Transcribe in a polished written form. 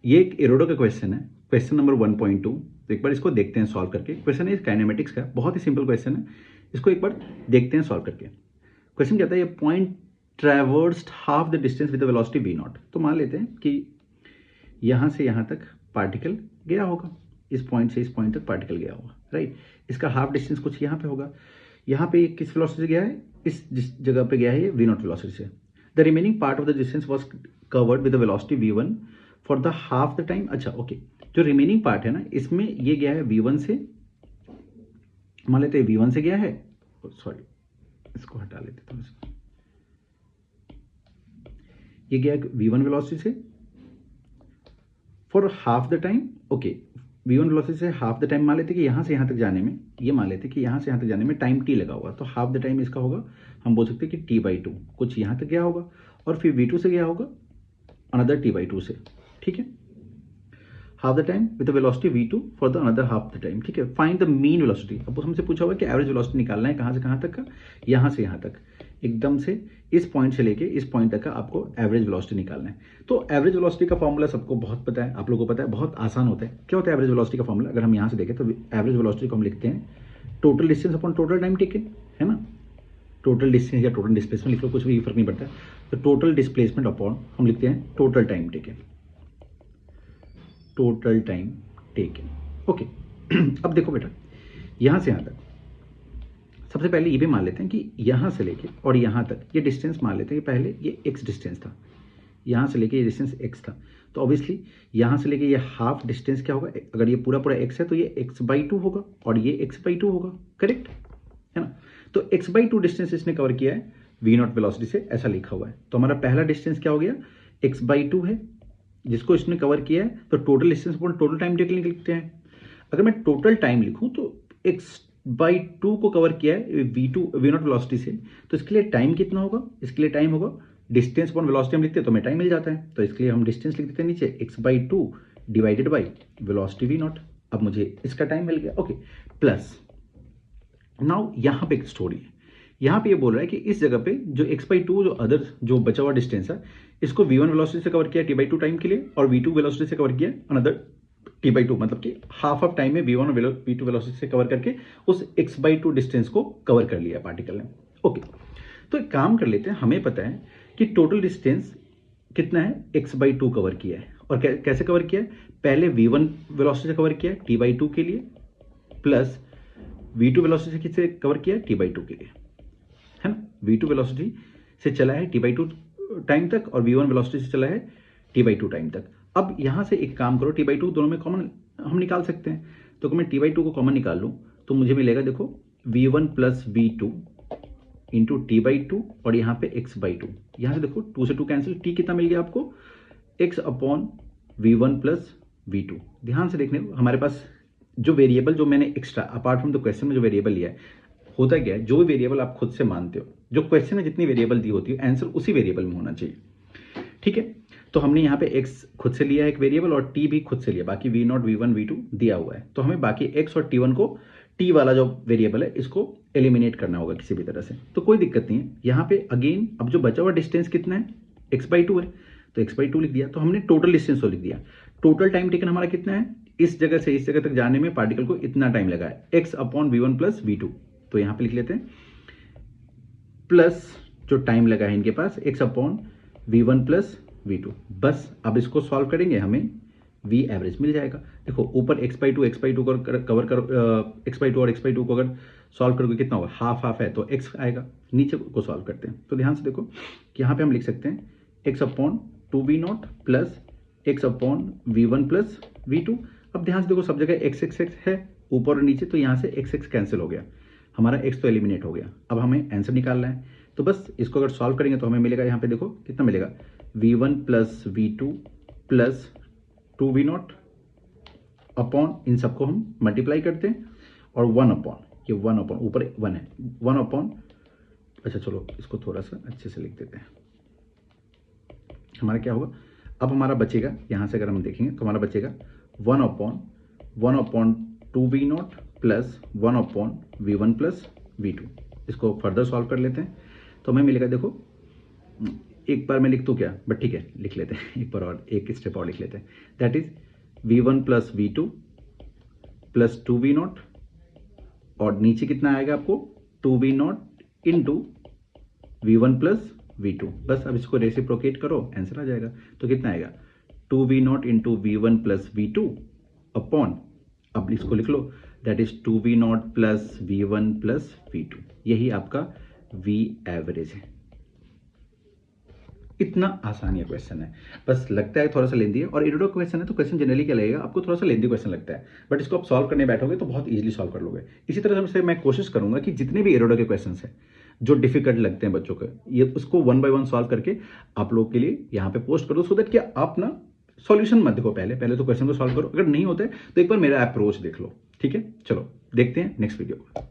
ये एक एरोडो का क्वेश्चन है, क्वेश्चन नंबर 1.2। तो एक बार इसको देखते हैं सॉल्व करके। क्वेश्चन है काइनेमेटिक्स का, बहुत ही सिंपल क्वेश्चन है, इसको एक बार देखते हैं सॉल्व करके। क्वेश्चन कहता है ये point traversed half the distance with the velocity v naught. तो मान लेते हैं कि यहाँ से यहाँ तक पार्टिकल गया होगा, इस पॉइंट से इस पॉइंट तक पार्टिकल गया होगा, राइट। इसका हाफ डिस्टेंस कुछ यहाँ पे होगा। यहाँ पे किस वेलोसिटी से गया है, इस जिस जगह पे गया है ये v नॉट वेलोसिटी से। The remaining part of the distance was covered with the velocity v1 for the half the time. अच्छा ओके, जो रिमेनिंग पार्ट है ना, इसमें ये गया है v1 से, मान लेते हैं v1 से गया है, सॉरी इसको हटा लेते थोड़ा सा, ये गया v1 वेलोसिटी से for half the time. Okay, v1 velocity से हाफ द टाइम मान लेते कि यहाँ से यहाँ तक जाने में, ये मान लेते कि यहाँ से यहाँ तक जाने में टाइम t लगा हुआ, तो हाफ द टाइम इसका होगा, हम बोल सकते हैं कि t/2 कुछ यहाँ तक गया होगा, और फिर v2 से गया होगा अनदर t/2 से, ठीक है। Half the time with the velocity v2 for the another half the time, ठीक है। Find the mean velocity. अब हमसे पूछा हुआ कि एवरेज वेलोसिटी निकालना है, कहाँ से कहाँ तक का, यहाँ से यहाँ तक, एकदम से इस पॉइंट से लेके इस पॉइंट तक का आपको एवरेज वेलोसिटी निकालना है। तो एवरेज वेलोसिटी का फॉर्मूला सबको बहुत पता है, आप लोगों को पता है, बहुत आसान होता है। क्या होता है एवरेज वेलोसिटी का फॉर्मूला, अगर हम यहाँ से देखें तो एवरेज वेलोसिटी को हम लिखते हैं total distance upon total time taken, है ना। टोटल डिस्टेंस या टोटल डिस्प्लेसमेंट लिख लो, कुछ भी फर्क नहीं पड़ता। तो टोटल डिस्प्लेसमेंट अपॉन हम लिखते हैं total time taken, total time taken, okay. अब देखो बेटा, यहाँ से यहाँ तक सबसे पहले ये भी मान लेते हैं कि यहाँ से लेके और यहाँ तक ये डिस्टेंस मान लेते हैं कि पहले ये x डिस्टेंस था, यहाँ से लेके ये डिस्टेंस x था। तो ऑब्वियसली यहाँ से लेके ये हाफ डिस्टेंस क्या होगा, अगर ये पूरा पूरा x है तो ये x/2 होगा और ये x/2 होगा, करेक्ट है ना। तो x/2 डिस्टेंस इसने कवर किया है v नॉट वेलोसिटी से, ऐसा लिखा हुआ है। तो हमारा पहला डिस्टेंस क्या हो गया, x/2 है, जिसको इसने कवर किया है। तो total distance upon total time taken लिखते हैं। अगर मैं टोटल टाइम लिखूं तो x/2 को कवर किया है v नॉट वेलोसिटी से, तो इसके लिए टाइम कितना होगा, इसके लिए टाइम होगा डिस्टेंस अपॉन वेलोसिटी हम लिखते हैं तो हमें टाइम मिल जाता है, तो इसके लिए हम डिस्टेंस लिख देते हैं नीचे x/2 divided by velocity v not. अब मुझे इसका टाइम मिल गया, ओके। प्लस नाउ यहाँ पे एक स्टोरी है, यहाँ पे ये बोल रहा है कि इस जगह पे जो x/2 जो अदर जो बचा हुआ डिस्टेंस है, इसको v1 वेलोसिटी से कवर किया t/2 टाइम के लिए, और v2 वेलोसिटी से कवर किया अनदर t/2, मतलब कि हाफ ऑफ टाइम में v1 और v2 वेलोसिटी से कवर करके उस x/2 डिस्टेंस को कवर कर लिया पार्टिकल ने, ओके। तो एक काम कर लेते हैं, हमें पता है कि टोटल डिस्टेंस कितना है, x/2 कवर किया है। और कैसे कवर किया है, पहले v1 वेलोसिटी से कवर किया t/2 के लिए, प्लस v2 वेलोसिटी से किससे कवर किया t/2 के लिए, है ना। v2 वेलोसिटी से चला है t/2 टाइम तक और v1 वेलोसिटी से चला है t/2 टाइम तक। अब यहाँ से एक काम करो, t/2 दोनों में कॉमन हम निकाल सकते हैं, तो अगर मैं t/2 को कॉमन निकाल लूँ तो मुझे मिलेगा, देखो v1 plus v2 into t/2 और यहाँ पे x/2, यहाँ से देखो 2 से 2 कैंसिल, t कितना मिल गया आपको, x upon v1 plus v2। ध्यान से देखने, हमारे पास जो वेरिएबल जो मैंने extra apart from the question में जो वेरिएबल लिया है, होता क्या है, जो भी वेरिएबल आप खुद से मानते हो, जो क्वेश्चन में जितनी वेरिएबल दी होती है आंसर उसी वेरिएबल में होना चाहिए, ठीक है। तो हमने यहाँ पे x खुद से लिया है एक वेरिएबल और t भी खुद से लिया, बाकी v नॉट v1 v2 दिया हुआ है, तो हमें बाकी x और t1 को, t वाला जो वेरिएबल है इसको एलिमिनेट करना होगा किसी भी तरह से। तो कोई दिक्कत नहीं है, यहाँ पे अगेन अब जो बचा हुआ डिस्टेंस कितना है, x/2 है, तो x/2 लिख दिया। तो हमने टोटल डिस्टेंस को लिख दिया, टोटल टाइम टेकन हमारा कितना है, इस जगह से इस जगह तक जाने में पार्टिकल को इतना टाइम लगा है, x upon v1 plus v2। तो यहाँ पे लिख लेते हैं प्लस जो टाइम लगा है इनके पास x upon v1 plus v2। बस अब इसको सॉल्व करेंगे, हमें v एवरेज मिल जाएगा। देखो ऊपर x/2 को कवर करो, x/2 और x/2 को अगर सॉल्व करोगे कितना होगा, हाफ हाफ है तो x आएगा। नीचे को सॉल्व करते हैं, तो ध्यान से देखो कि यहाँ पे हम लिख सकते हैं x upon 2v not plus x upon v1 plus v2। अब ध्यान से देखो सब जगह x है ऊपर और नीचे, तो यहाँ से x कैंसिल हो गया, हमारा x तो एलिमिनेट हो गया। अब हमें आंसर निकालना है, तो बस इसको अगर सॉल्व करेंगे तो हमें मिलेगा, यहाँ पे देखो कितना मिलेगा, v1 plus v2 plus 2v naught upon, इन सबको हम मल्टीप्लाई करते हैं और 1 अपॉन, ये 1 अपॉन ऊपर 1 है, 1 अपॉन, अच्छा चलो इसको थोड़ा सा अच्छे से लिख देते हैं। हमारा क्या होगा, अब हमारा बचेगा, यहाँ से अगर हम देखेंगे तो हमारा बचेगा 1 upon 2v not plus 1 upon v1 plus v2। इसको फर्दर सॉल्व कर लेते हैं, तो हमें मिलेगा, देखो एक बार मैं लिख दूँ क्या, बट ठीक है लिख लेते हैं, एक बार और एक स्टेप और लिख लेते हैं। That is V1 plus V2 plus 2V0, और नीचे कितना आएगा आपको 2V0 into V1 plus V2। बस अब इसको रेसिप्रोकेट करो, आंसर आ जाएगा। तो कितना आएगा 2V0 into V1 plus V2 upon, अब इसको लिख लो, that is 2V0 plus V1 plus V2। यही आपका V एवरेज है। इतना आसान ये क्वेश्चन है, बस लगता है थोड़ा सा लेंदी है, और इरोडो क्वेश्चन है तो क्वेश्चन जनरली क्या लगेगा आपको, थोड़ा सा लेंदी क्वेश्चन लगता है, बट इसको आप सॉल्व करने बैठोगे तो बहुत इजीली सॉल्व कर लोगे। इसी तरह से मैं कोशिश करूंगा कि जितने भी इरोडो के क्वेश्चन हैं जो डिफिकल्ट लगते हैं बच्चों को, ये उसको 1 बाय 1 सॉल्व करके आप लोग के लिए यहाँ पे पोस्ट कर दो, सो दैट कि आप ना सॉल्यूशन मत देखो, पहले तो क्वेश्चन को सॉल्व करो, अगर नहीं होते तो एक बार मेरा अप्रोच देख लो। ठीक है, चलो देखते हैं नेक्स्ट वीडियो को।